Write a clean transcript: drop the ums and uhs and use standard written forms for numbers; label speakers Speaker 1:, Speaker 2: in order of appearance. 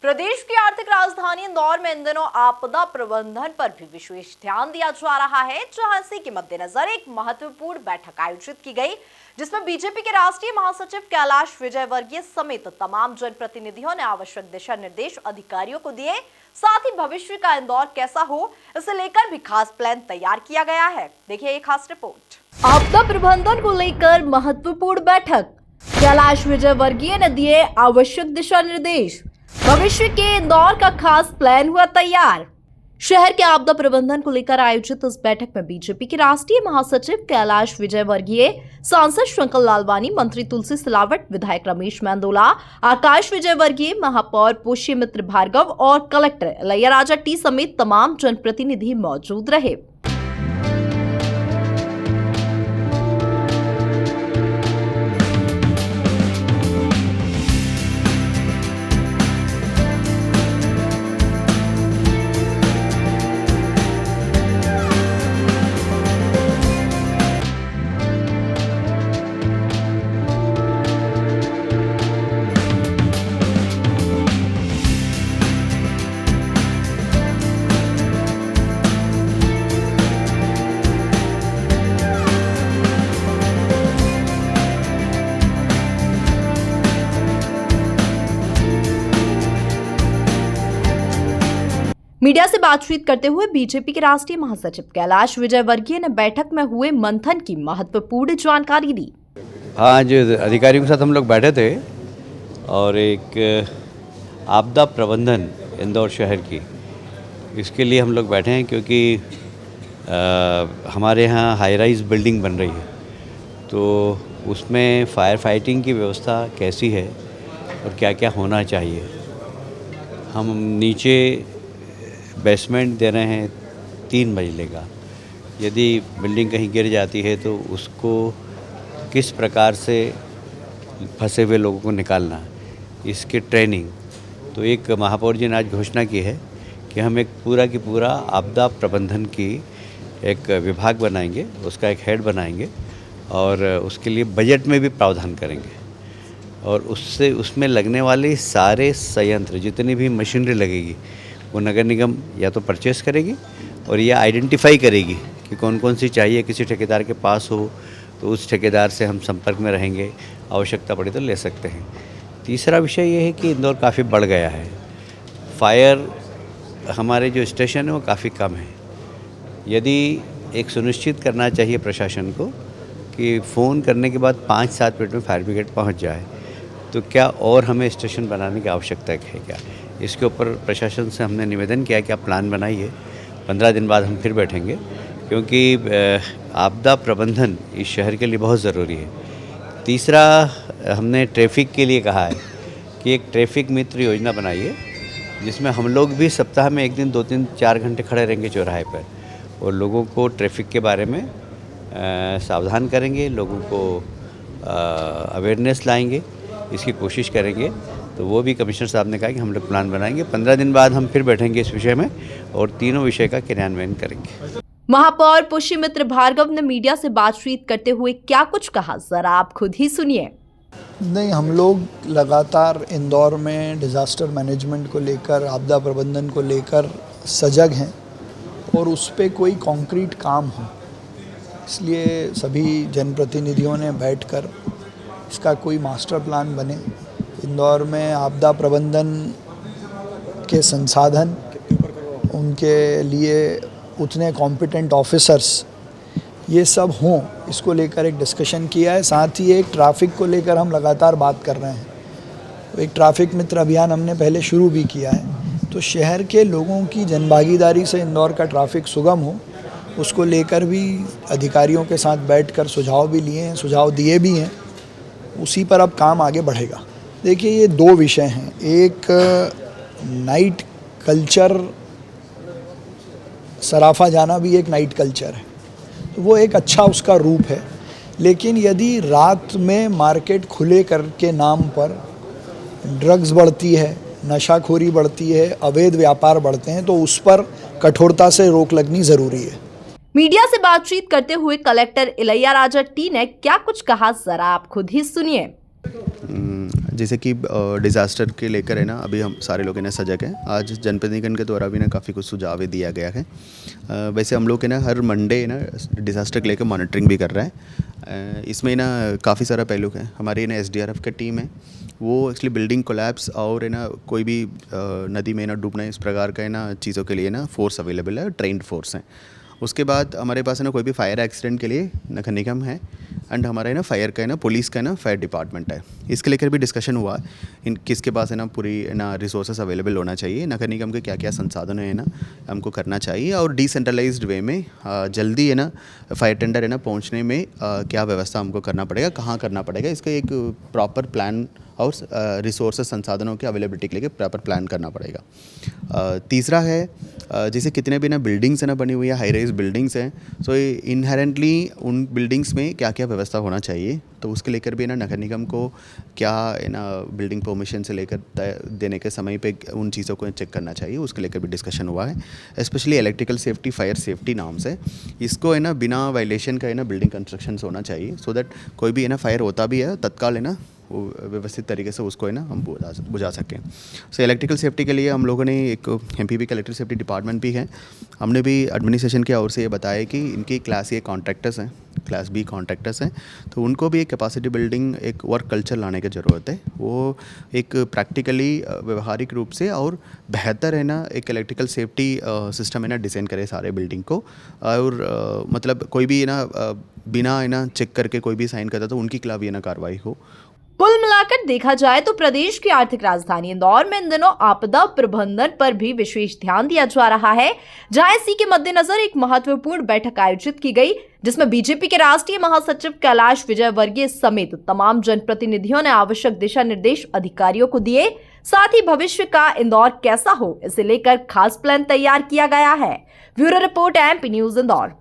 Speaker 1: प्रदेश की आर्थिक राजधानी इंदौर में इन दिनों आपदा प्रबंधन पर भी विशेष ध्यान दिया जा रहा है, जहां इसी के मद्देनजर एक महत्वपूर्ण बैठक आयोजित की गई, जिसमें बीजेपी के राष्ट्रीय महासचिव कैलाश विजयवर्गीय समेत तमाम जनप्रतिनिधियों ने आवश्यक दिशा निर्देश अधिकारियों को दिए। साथ ही भविष्य का इंदौर कैसा हो, इसे लेकर भी खास प्लान तैयार किया गया है। देखिए ये खास रिपोर्ट। आपदा प्रबंधन को लेकर महत्वपूर्ण बैठक, कैलाश विजयवर्गीय ने दिए आवश्यक दिशा निर्देश। भविष्य के इंदौर का खास प्लान हुआ तैयार। शहर के आपदा प्रबंधन को लेकर आयोजित इस बैठक में बीजेपी के राष्ट्रीय महासचिव कैलाश विजयवर्गीय, सांसद शंकर लालवानी, मंत्री तुलसी सिलावट, विधायक रमेश मेंदोला, आकाश विजयवर्गीय, महापौर पुष्यमित्र भार्गव और कलेक्टर इलैयाराजा टी समेत तमाम जनप्रतिनिधि मौजूद रहे। मीडिया से बातचीत करते हुए बीजेपी के राष्ट्रीय महासचिव कैलाश विजयवर्गीय ने बैठक में हुए मंथन की महत्वपूर्ण जानकारी दी।
Speaker 2: आज अधिकारियों के साथ हम लोग बैठे थे और एक आपदा प्रबंधन इंदौर शहर की, इसके लिए हम लोग बैठे हैं क्योंकि हमारे यहाँ हाई राइज बिल्डिंग बन रही है, तो उसमें फायर फाइटिंग की व्यवस्था कैसी है और क्या क्या होना चाहिए। हम नीचे बेसमेंट दे रहे हैं 3 मंजिले का, यदि बिल्डिंग कहीं गिर जाती है तो उसको किस प्रकार से फंसे हुए लोगों को निकालना, इसकी ट्रेनिंग। तो एक महापौर जी ने आज घोषणा की है कि हम एक पूरा की पूरा आपदा प्रबंधन की एक विभाग बनाएंगे, उसका एक हेड बनाएंगे और उसके लिए बजट में भी प्रावधान करेंगे और उसमें लगने वाले सारे संयंत्र, जितनी भी मशीनरी लगेगी, वो नगर निगम या तो परचेस करेगी और यह आइडेंटिफाई करेगी कि कौन कौन सी चाहिए। किसी ठेकेदार के पास हो तो उस ठेकेदार से हम संपर्क में रहेंगे, आवश्यकता पड़े तो ले सकते हैं। तीसरा विषय ये है कि इंदौर काफ़ी बढ़ गया है, फायर हमारे जो स्टेशन है वो काफ़ी कम है। यदि एक सुनिश्चित करना चाहिए प्रशासन को कि फ़ोन करने के बाद 5-7 मिनट में फायर ब्रिगेड पहुँच जाए, तो क्या और हमें स्टेशन बनाने की आवश्यकता है क्या? इसके ऊपर प्रशासन से हमने निवेदन किया कि आप प्लान बनाइए। 15 दिन बाद हम फिर बैठेंगे, क्योंकि आपदा प्रबंधन इस शहर के लिए बहुत ज़रूरी है। तीसरा, हमने ट्रैफिक के लिए कहा है कि एक ट्रैफिक मित्र योजना बनाइए, जिसमें हम लोग भी सप्ताह में 1 दिन 2-3-4 घंटे खड़े रहेंगे चौराहे पर और लोगों को ट्रैफिक के बारे में सावधान करेंगे, लोगों को अवेयरनेस लाएंगे, इसकी कोशिश करेंगे। तो वो भी कमिश्नर साहब ने कहा कि हम लोग प्लान बनाएंगे। 15 दिन बाद हम फिर बैठेंगे इस विषय में और तीनों विषय का क्रियान्वयन करेंगे।
Speaker 1: महापौर पुष्यमित्र भार्गव ने मीडिया से बातचीत करते हुए क्या कुछ कहा, जरा आप खुद ही सुनिए।
Speaker 3: नहीं, हम लोग लगातार इंदौर में डिज़ास्टर मैनेजमेंट को लेकर, आपदा प्रबंधन को लेकर सजग हैं और उस पर कोई कॉन्क्रीट काम हो, इसलिए सभी जनप्रतिनिधियों ने बैठकर इसका कोई मास्टर प्लान बने। इंदौर में आपदा प्रबंधन के संसाधन, उनके लिए उतने कॉम्पिटेंट ऑफिसर्स, ये सब हों, इसको लेकर एक डिस्कशन किया है। साथ ही एक ट्रैफिक को लेकर हम लगातार बात कर रहे हैं, तो एक ट्रैफिक मित्र अभियान हमने पहले शुरू भी किया है। तो शहर के लोगों की जनभागीदारी से इंदौर का ट्रैफिक सुगम हो, उसको लेकर भी अधिकारियों के साथ बैठकर सुझाव भी लिए हैं, सुझाव दिए भी हैं। उसी पर अब काम आगे बढ़ेगा। देखिए, ये 2 विषय हैं। एक नाइट कल्चर, सराफा जाना भी एक नाइट कल्चर है, तो वो एक अच्छा उसका रूप है। लेकिन यदि रात में मार्केट खुले करके नाम पर ड्रग्स बढ़ती है, नशाखोरी बढ़ती है, अवैध व्यापार बढ़ते हैं, तो उस पर कठोरता से रोक लगनी ज़रूरी है।
Speaker 1: मीडिया से बातचीत करते हुए कलेक्टर इलैयाराजा टी ने क्या कुछ कहा, जरा आप खुद ही सुनिए।
Speaker 4: जैसे कि डिज़ास्टर के लेकर है ना, अभी हम सारे लोग है ना सजग हैं। आज जनपद निगम के द्वारा भी ना काफ़ी कुछ सुझाव दिया गया है। वैसे हम लोग है ना हर मंडे है ना डिज़ास्टर को लेकर मॉनिटरिंग भी कर रहे हैं। इसमें ना काफ़ी सारा पहलू है। हमारी ना SDRF की टीम है, वो एक्चुअली बिल्डिंग कोलैप्स और है ना कोई भी नदी में ना डूबना, इस प्रकार का है ना चीज़ों के लिए ना फोर्स अवेलेबल है, ट्रेंड फोर्स है। उसके बाद हमारे पास है ना कोई भी फायर एक्सीडेंट के लिए नगर निगम है, एंड हमारा है ना फायर का है ना पुलिस का है ना फायर डिपार्टमेंट है। इसके लेकर भी डिस्कशन हुआ इन किसके पास है ना पूरी है ना रिसोर्सेज अवेलेबल होना चाहिए, नगर निगम के क्या क्या संसाधन है ना हमको करना चाहिए, और डिसेंट्रलाइज्ड वे में जल्दी है ना फायर टेंडर है ना पहुंचने में क्या व्यवस्था हमको करना पड़ेगा, कहाँ करना पड़ेगा, इसका एक प्रॉपर प्लान और रिसोर्सेज संसाधनों की अवेलेबिलिटी के लिए प्रॉपर प्लान करना पड़ेगा। तीसरा है जैसे कितने भी ना बिल्डिंग्स है ना बनी हुई है, हाई राइज बिल्डिंग्स हैं, सो इनहेरेंटली उन बिल्डिंग्स में क्या क्या व्यवस्था होना चाहिए, तो उसके लेकर भी ना नगर निगम को क्या है ना बिल्डिंग परमिशन से लेकर देने के समय पे उन चीज़ों को चेक करना चाहिए, उसके लेकर भी डिस्कशन हुआ है। Specially electrical safety, fire safety नाम से इसको है ना बिना वायलेशन का है ना बिल्डिंग कंस्ट्रक्शन होना चाहिए, सो दैट कोई भी है ना फायर होता भी है तत्काल है ना वो व्यवस्थित तरीके से उसको है ना हम बुझा सकें। सो इलेक्ट्रिकल सेफ्टी के लिए हम लोगों ने एक MPB का इलेक्ट्रिक सेफ्टी डिपार्टमेंट भी है। हमने भी एडमिनिस्ट्रेशन की ओर से ये बताया कि इनकी क्लास A कॉन्ट्रैक्टर्स हैं, क्लास B कॉन्ट्रैक्टर्स हैं, तो उनको भी एक कैपेसिटी बिल्डिंग, एक वर्क कल्चर लाने की ज़रूरत है। वो एक प्रैक्टिकली व्यवहारिक रूप से और बेहतर है ना एक इलेक्ट्रिकल सेफ्टी सिस्टम है ना डिज़ाइन करे सारे बिल्डिंग को, और मतलब कोई भी है ना बिना है ना चेक करके कोई भी साइन करता तो उनके खिलाफ ये ना कार्रवाई हो।
Speaker 1: कुल मिलाकर देखा जाए तो प्रदेश की आर्थिक राजधानी इंदौर में इन दिनों आपदा प्रबंधन पर भी विशेष ध्यान दिया जा रहा है, जहां इसी के मद्देनजर एक महत्वपूर्ण बैठक आयोजित की गई, जिसमें बीजेपी के राष्ट्रीय महासचिव कैलाश विजयवर्गीय समेत तमाम जनप्रतिनिधियों ने आवश्यक दिशा निर्देश अधिकारियों को दिए। साथ ही भविष्य का इंदौर कैसा हो, इसे लेकर खास प्लान तैयार किया गया है। Bureau report MP news Indore.